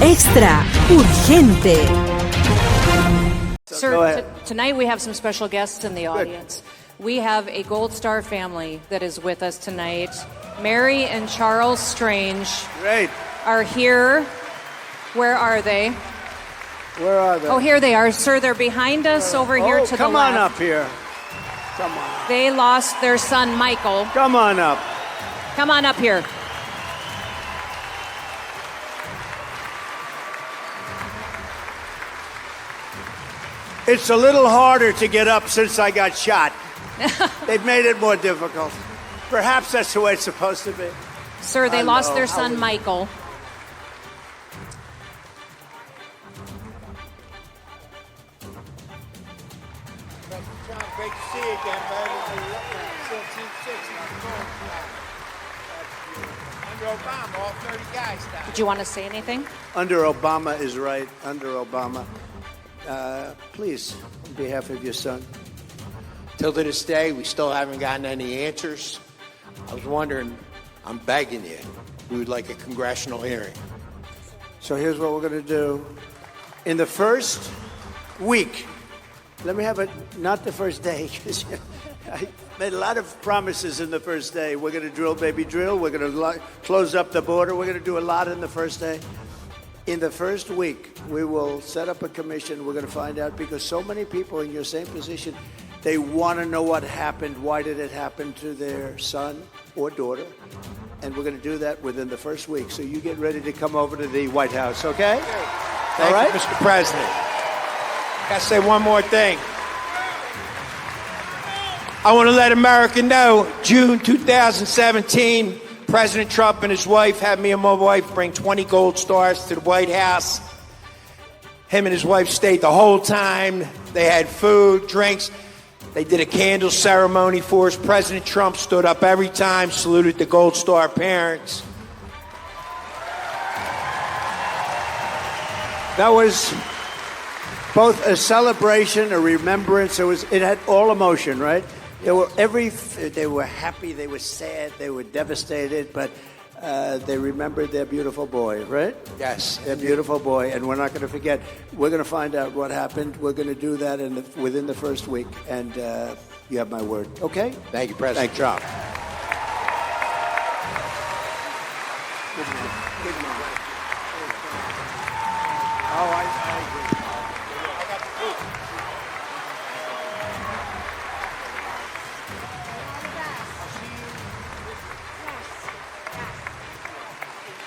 Extra urgente. Sir, tonight we have some special guests in the audience. Good. We have a Gold Star family that is with us tonight. Mary and Charles Strange are here. Where are they? Where are they? Oh, here they are. Sir, they're behind us over here to the left. Come on up here. Come on. They lost their son, Michael. Come on up. Come on up here. It's a little harder to get up since I got shot. They've made it more difficult. Perhaps that's the way it's supposed to be. Sir, they lost their son, Michael. Great to see you again, baby. Under Obama, all 30 guys died. Did you want to say anything? Under Obama is right. Under Obama. Please, on behalf of your son. Till to this day, we still haven't gotten any answers. I was wondering, I'm begging you, we would like a congressional hearing. So here's what we're going to do. In the first week, let me have it, not the first day, because I made a lot of promises in the first day. We're going to drill, baby, drill. We're going to close up the border. We're going to do a lot in the first day. In the first week, we will set up a commission. We're going to find out, because so many people in your same position, they want to know what happened. Why did it happen to their son or daughter? And we're going to do that within the first week. So you get ready to come over to the White House, okay? Thank All right? you, Mr. President. I got to say one more thing. I want to let America know, June 2017, President Trump and his wife had me and my wife bring 20 gold stars to the White House. Him and his wife stayed the whole time. They had food, drinks. They did a candle ceremony for us. President Trump stood up every time, saluted the Gold Star parents. That was both a celebration, a remembrance. It had all emotion, right? They were happy, they were sad, they were devastated, but they remembered their beautiful boy, right? Yes. Their beautiful boy, and we're not going to forget. We're going to find out what happened. We're going to do that within the first week, and you have my word. Okay? Thank you, President Trump. Good man. Good man. Oh, I agree. I got the proof.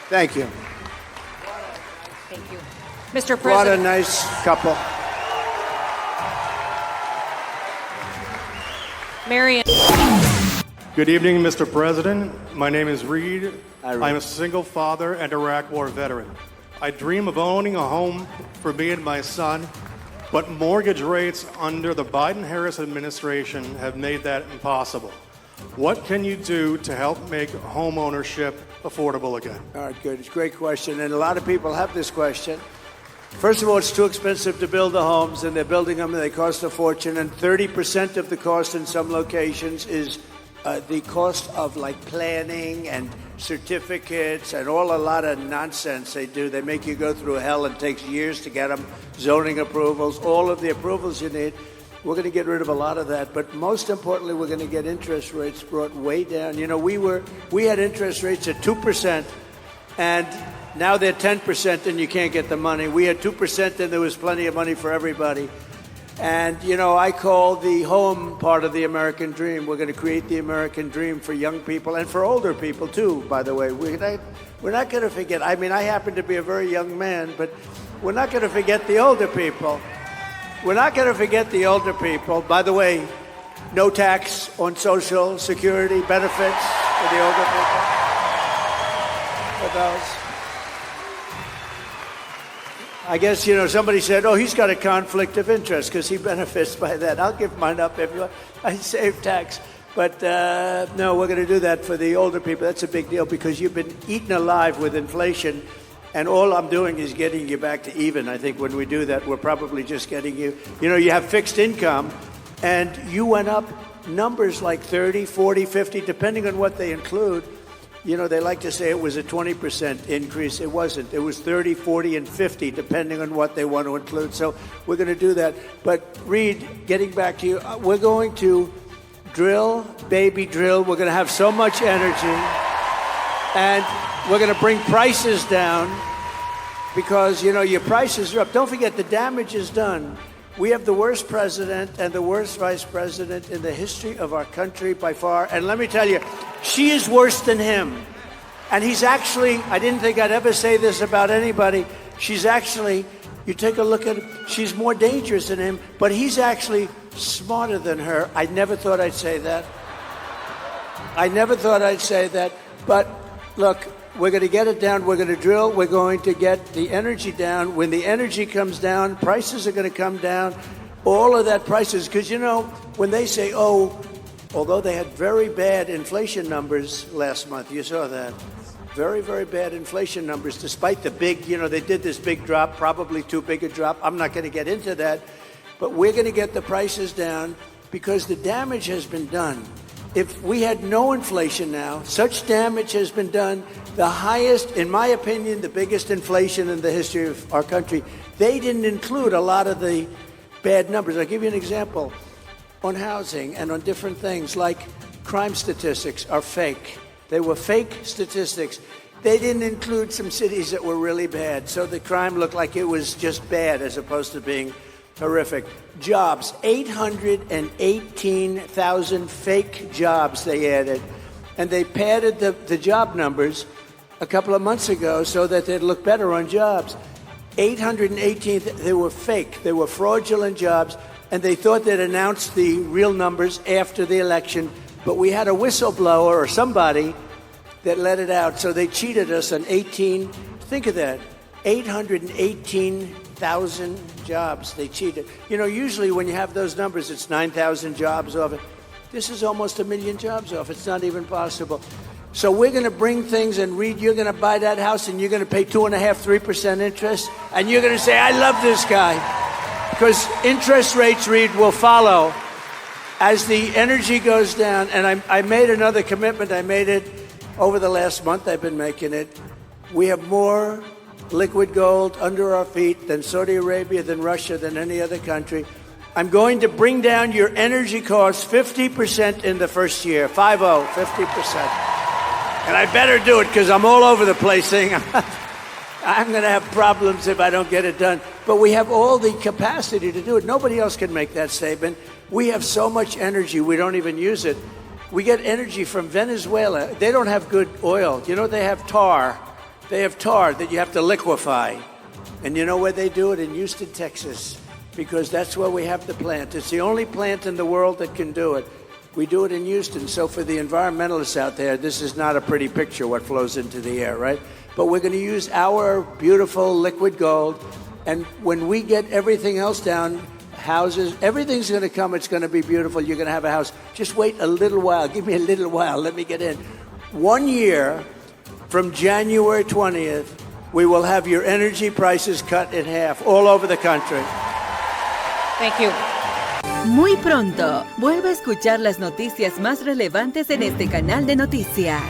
Thank you. Thank you. Mr. President. What a nice couple. Marion. Good evening, Mr. President. My name is Reed. Hi, Reed. I'm a single father and Iraq War veteran. I dream of owning a home for me and my son, but mortgage rates under the Biden-Harris administration have made that impossible. What can you do to help make home ownership affordable again? All right, good. It's a great question, and a lot of people have this question. First of all, it's too expensive to build the homes, and they're building them, and they cost a fortune, and 30% of the cost in some locations is the cost of, like, planning and certificates and a lot of nonsense they do. They make you go through hell. It takes years to get them, zoning approvals, all of the approvals you need. We're going to get rid of a lot of that, but most importantly, we're going to get interest rates brought way down. You know, we had interest rates at 2%, and now they're 10%, and you can't get the money. We had 2%, and there was plenty of money for everybody. And, you know, I call the home part of the American dream. We're going to create the American dream for young people and for older people, too, by the way. We're not going to forget. I mean, I happen to be a very young man, but we're not going to forget the older people. We're not going to forget the older people. By the way, no tax on Social Security benefits for the older people. For those. I guess, you know, somebody said, oh, he's got a conflict of interest because he benefits by that. I'll give mine up if I save tax. But no, we're going to do that for the older people. That's a big deal because you've been eaten alive with inflation. And all I'm doing is getting you back to even. I think when we do that, we're probably just getting you, you know, you have fixed income and you went up numbers like 30, 40, 50, depending on what they include. You know, they like to say it was a 20% increase. It wasn't. It was 30, 40, and 50, depending on what they want to include. So we're going to do that. But Reed, getting back to you, we're going to drill, baby drill. We're going to have so much energy. And we're going to bring prices down because, you know, your prices are up. Don't forget, the damage is done. We have the worst president and the worst vice president in the history of our country by far. And let me tell you, she is worse than him. And he's actually, I didn't think I'd ever say this about anybody. She's actually, you take a look at her, she's more dangerous than him, but he's actually smarter than her. I never thought I'd say that. I never thought I'd say that. But look, we're going to get it down. We're going to drill. We're going to get the energy down. When the energy comes down, prices are going to come down. All of that prices, because, you know, when they say, oh, although they had very bad inflation numbers last month, you saw that. Very, very bad inflation numbers, despite the big, you know, they did this big drop, probably too big a drop. I'm not going to get into that. But we're going to get the prices down because the damage has been done. If we had no inflation now, such damage has been done, the highest, in my opinion, the biggest inflation in the history of our country. They didn't include a lot of the bad numbers. I'll give you an example. On housing and on different things, like crime statistics are fake. They were fake statistics. They didn't include some cities that were really bad, so the crime looked like it was just bad as opposed to being horrific. Jobs, 818,000 fake jobs they added. And they padded the job numbers a couple of months ago so that they'd look better on jobs. 818, they were fake. They were fraudulent jobs. And they thought they'd announce the real numbers after the election. But we had a whistleblower or somebody that let it out. So they cheated us on 18, think of that, 818,000 jobs they cheated. You know, usually when you have those numbers, it's 9,000 jobs off it. This is almost 1 million jobs off. It's not even possible. So we're going to bring things, and Reed, you're going to buy that house and you're going to pay 2.5%, 3% interest. And you're going to say, I love this guy. Because interest rates, Reed, will follow as the energy goes down. And I made another commitment. I made it over the last month. I've been making it. We have more liquid gold under our feet than Saudi Arabia, than Russia, than any other country. I'm going to bring down your energy costs 50% in the first year. 50%. And I better do it because I'm all over the place saying I'm going to have problems if I don't get it done. But we have all the capacity to do it. Nobody else can make that statement. We have so much energy, we don't even use it. We get energy from Venezuela. They don't have good oil. You know, they have tar. They have tar that you have to liquefy. And you know where they do it? In Houston, Texas. Because that's where we have the plant. It's the only plant in the world that can do it. We do it in Houston. So for the environmentalists out there, this is not a pretty picture, what flows into the air, right? But we're going to use our beautiful liquid gold. And when we get everything else down, houses, everything's going to come. It's going to be beautiful. You're going to have a house. Just wait a little while. Give me a little while. Let me get in. 1 year from January 20th, we will have your energy prices cut in half all over the country. Thank you. Muy pronto, vuelve a escuchar las noticias más relevantes en este canal de noticias.